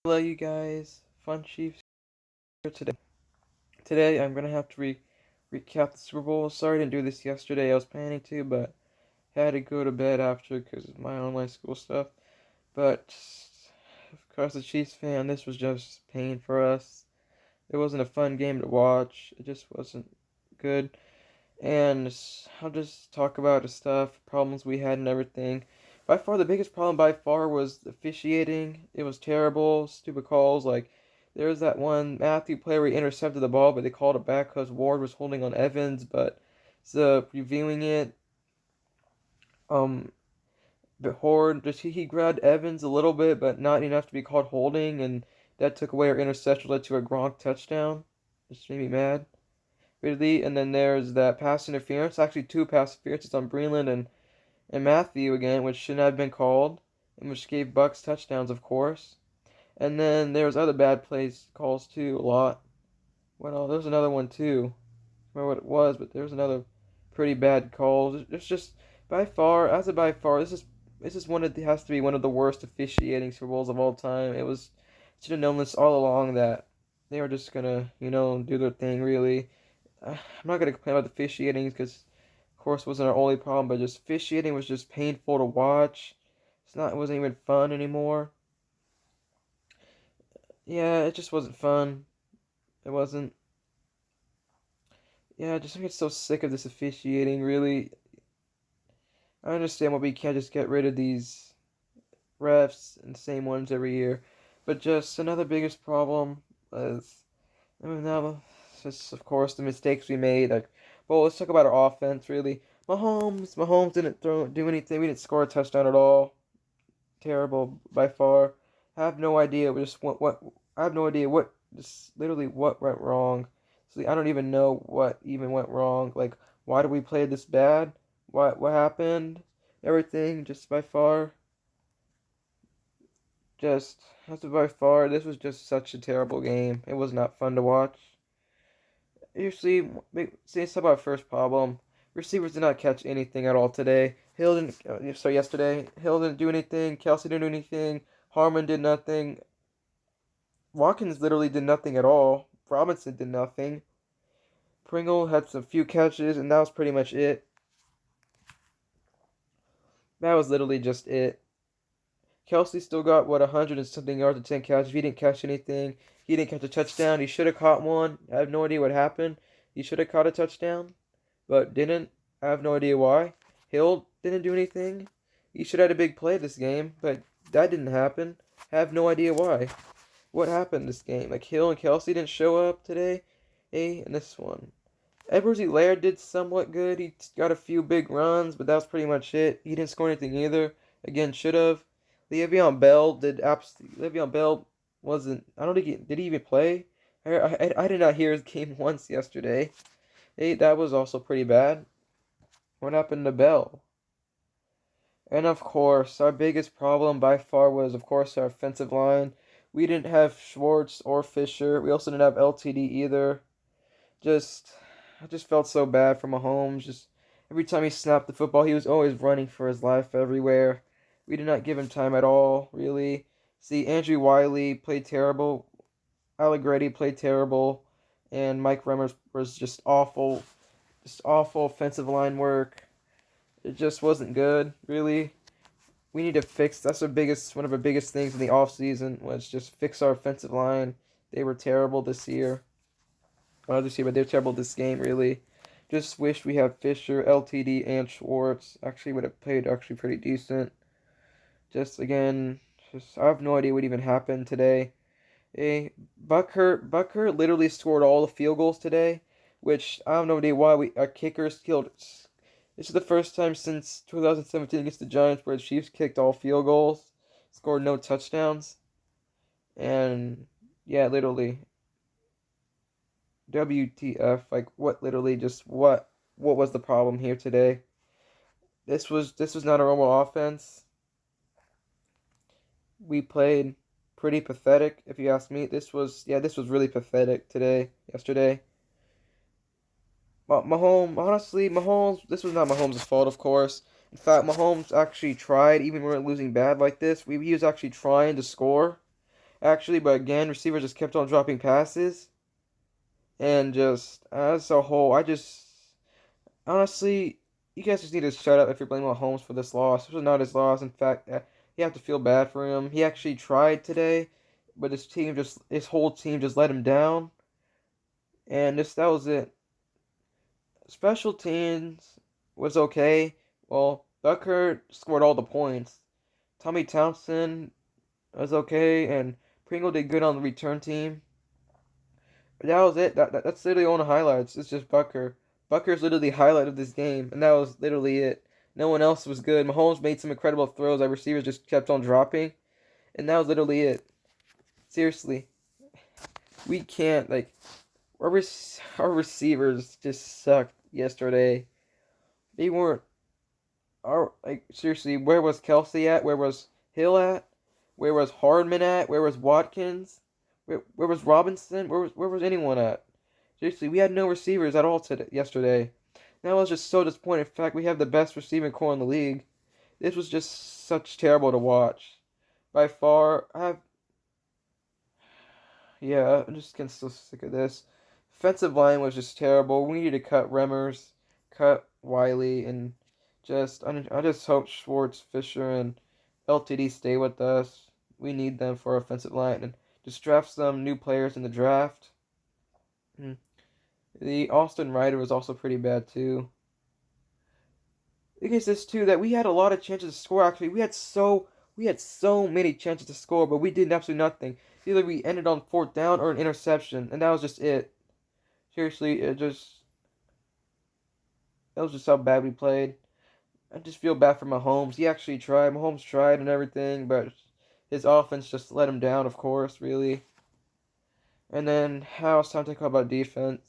Hello, you guys. Fun Chiefs here today. Today, I'm gonna have to recap the Super Bowl. Sorry I didn't do this yesterday. I was planning to, but had to go to bed after because of my online school stuff. But of course, a Chiefs fan, this was just pain for us. It wasn't a fun game to watch. It just wasn't good. And I'll just talk about the stuff, problems we had, and everything. By far, the biggest problem by far was officiating. It was terrible, stupid calls. Like, there was that one Matthew play where he intercepted the ball, but they called it back because Ward was holding on Evans. But reviewing it, um, but Horde just he grabbed Evans a little bit, but not enough to be called holding, and that took away our interception, led to a Gronk touchdown. Just made me mad. Really, and then there's that pass interference. Actually, two pass interferences on Breland and Matthew again, which shouldn't have been called, and which gave Bucks touchdowns, of course. And then there was other bad plays calls too, a lot. Well, there was another one too. I don't remember what it was, but there was another pretty bad calls. It's just by far, this is one of has to be one of the worst officiating Super Bowls of all time. It was should have known this all along that they were just gonna do their thing really. I'm not gonna complain about the officiating because, of course, it wasn't our only problem, but just officiating was just painful to watch. It wasn't even fun anymore. Yeah, it just wasn't fun. It wasn't. Yeah, I just get so sick of this officiating. Really, I understand why we can't just get rid of these refs and same ones every year, but just another biggest problem is, I mean, now, just of course the mistakes we made. Like, well, let's talk about our offense. Really, Mahomes didn't do anything. We didn't score a touchdown at all. Terrible by far. I have no idea. What I have no idea what just literally what went wrong. So I don't even know what even went wrong. Like, why did we play this bad? What happened? Everything just by far. Just that's by far. This was just such a terrible game. It was not fun to watch. Usually, see, let's talk about our first problem. Receivers did not catch anything at all today. Yesterday, Hill didn't do anything. Kelsey didn't do anything. Harmon did nothing. Watkins literally did nothing at all. Robinson did nothing. Pringle had some few catches, and that was pretty much it. That was literally just it. Kelsey still got, what, 100 and something yards and 10 catches. He didn't catch anything. He didn't catch a touchdown. He should have caught one. I have no idea what happened. He should have caught a touchdown, but didn't. I have no idea why. Hill didn't do anything. He should have had a big play this game, but that didn't happen. I have no idea why. What happened this game? Like, Hill and Kelsey didn't show up today, in this one. Edwards-Helaire did somewhat good. He got a few big runs, but that was pretty much it. He didn't score anything either. Again, should have. Le'Veon Bell wasn't. I don't think did he even play? I did not hear his game once yesterday. Hey, that was also pretty bad. What happened to Bell? And of course, our biggest problem by far was, of course, our offensive line. We didn't have Schwartz or Fisher. We also didn't have LTD either. Just, I just felt so bad for Mahomes. Just every time he snapped the football, he was always running for his life everywhere. We did not give him time at all, really. See, Andrew Wiley played terrible. Allegretti played terrible. And Mike Remmers was just awful. Just awful offensive line work. It just wasn't good, really. We need to fix. That's one of our biggest things in the off season was just fix our offensive line. They were terrible this year. But they're terrible this game, really. Just wish we had Fisher, LTD, and Schwartz. Actually, would have played actually pretty decent. Just again, I have no idea what even happened today. Bucker literally scored all the field goals today, which I have no idea why our kickers killed. This is the first time since 2017 against the Giants where the Chiefs kicked all field goals, scored no touchdowns, and yeah, literally WTF, like what was the problem here today? This was not a normal offense. We played pretty pathetic, if you ask me. This was really pathetic yesterday. But Mahomes, this was not Mahomes' fault, of course. In fact, Mahomes actually tried, even when we were losing bad like this, he was actually trying to score. actually, but again, receivers just kept on dropping passes. And just as a whole, I just honestly, you guys just need to shut up if you're blaming Mahomes for this loss. This was not his loss. In fact, you have to feel bad for him. He actually tried today, but his whole team just let him down. And that was it. Special teams was okay. Well, Bucker scored all the points. Tommy Townsend was okay, and Pringle did good on the return team. But that was it. That's literally all the highlights. It's just Bucker. Bucker's literally the highlight of this game, and that was literally it. No one else was good. Mahomes made some incredible throws. Our receivers just kept on dropping, and that was literally it. Seriously, we can't our receivers just sucked yesterday. They weren't seriously. Where was Kelsey at? Where was Hill at? Where was Hardman at? Where was Watkins? Where was Robinson? Where was anyone at? Seriously, we had no receivers at all yesterday. That was just so disappointing. In fact, we have the best receiving core in the league. This was just such terrible to watch. By far, yeah, I'm just getting so sick of this. Offensive line was just terrible. We needed to cut Remmers, cut Wiley, and I just hope Schwartz, Fisher, and LTD stay with us. We need them for our offensive line, and just draft some new players in the draft. Hmm. The Austin Ryder was also pretty bad too. Because this too that we had a lot of chances to score. Actually, we had so many chances to score, but we did absolutely nothing. Either we ended on fourth down or an interception, and that was just it. Seriously, that was just how bad we played. I just feel bad for Mahomes. He actually tried. Mahomes tried and everything, but his offense just let him down. Of course, really. And then how it's time to talk about defense.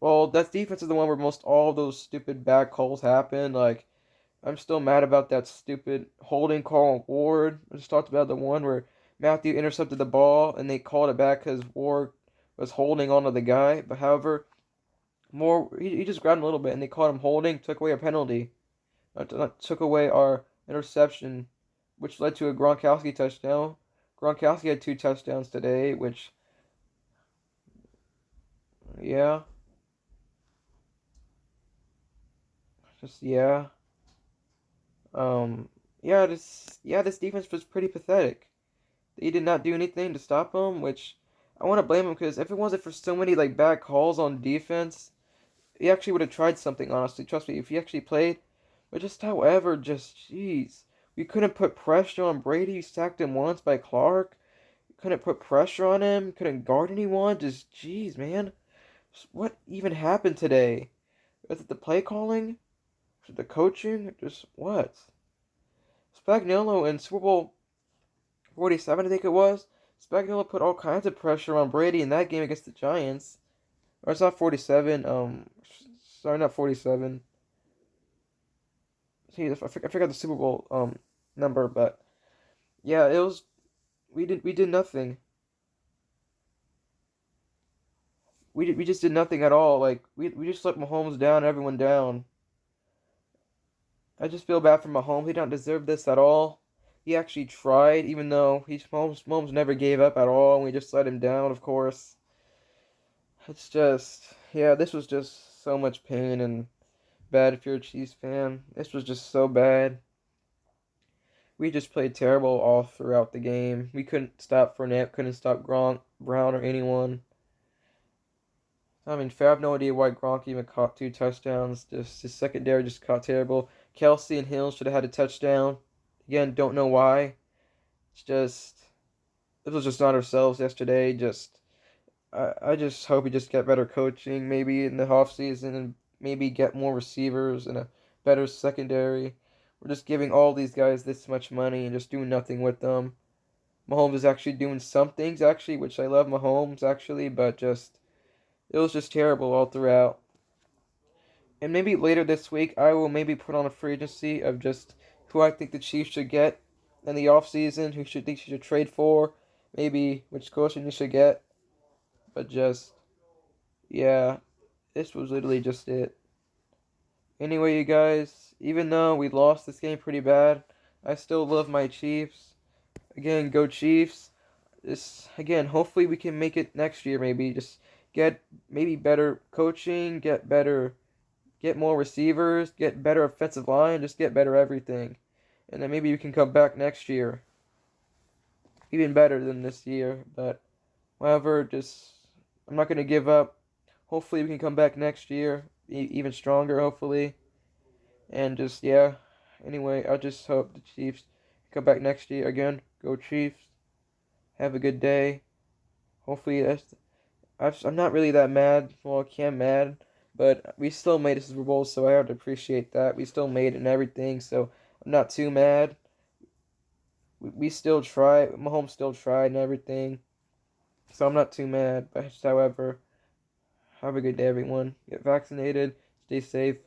Well, that defense is the one where most all of those stupid bad calls happen. Like, I'm still mad about that stupid holding call on Ward. I just talked about the one where Matthew intercepted the ball and they called it back because Ward was holding onto the guy. But however, he just grabbed him a little bit and they called him holding, took away a penalty, took away our interception, which led to a Gronkowski touchdown. Gronkowski had 2 touchdowns today, which, yeah, just yeah. Um, this defense was pretty pathetic. They did not do anything to stop him, which I want to blame him because if it wasn't for so many bad calls on defense, he actually would have tried something. Honestly, trust me, if he actually played. But just however, just jeez, we couldn't put pressure on Brady. We sacked him once by Clark. Couldn't put pressure on him. Couldn't guard anyone. Just jeez, man, what even happened today? Was it the play calling? Was it the coaching? Just what? Spagnuolo in Super Bowl 47, I think it was. Spagnuolo put all kinds of pressure on Brady in that game against the Giants. Or it's not 47. Sorry, not 47. See, I forgot the Super Bowl number, but yeah, it was. We did nothing. We just did nothing at all. Like we just let Mahomes down, everyone down. I just feel bad for Mahomes. He don't deserve this at all. He actually tried, even though Mahomes never gave up at all, and we just let him down. Of course. It's just, yeah, this was just so much pain and bad if you're a Chiefs fan. This was just so bad. We just played terrible all throughout the game. We couldn't stop Fournette, couldn't stop Gronk, Brown, or anyone. I mean, I have no idea why Gronk even caught 2 touchdowns. Just his secondary just caught terrible. Kelsey and Hill should have had a touchdown. Again, don't know why. It's just, it was just not ourselves yesterday. I just hope we just get better coaching maybe in the off season and maybe get more receivers and a better secondary. We're just giving all these guys this much money and just doing nothing with them. Mahomes is actually doing some things actually, which I love Mahomes actually, but just it was just terrible all throughout. And maybe later this week I will maybe put on a free agency of just who I think the Chiefs should get in the off season, who should think should trade for, maybe which coach you should get. But just yeah, this was literally just it. Anyway, you guys, even though we lost this game pretty bad, I still love my Chiefs. Again, go Chiefs. This again, hopefully we can make it next year. Maybe just get maybe better coaching, get more receivers, get better offensive line, just get better everything, and then maybe we can come back next year even better than this year. But however, just I'm not gonna give up. Hopefully we can come back next year even stronger. Hopefully, and just yeah. Anyway, I just hope the Chiefs come back next year again. Go Chiefs. Have a good day. Hopefully I'm not really that mad. Well, I am mad, but we still made a Super Bowl, so I have to appreciate that. We still made it and everything, so I'm not too mad. We still tried. Mahomes still tried and everything, so I'm not too mad. But however, have a good day, everyone. Get vaccinated. Stay safe.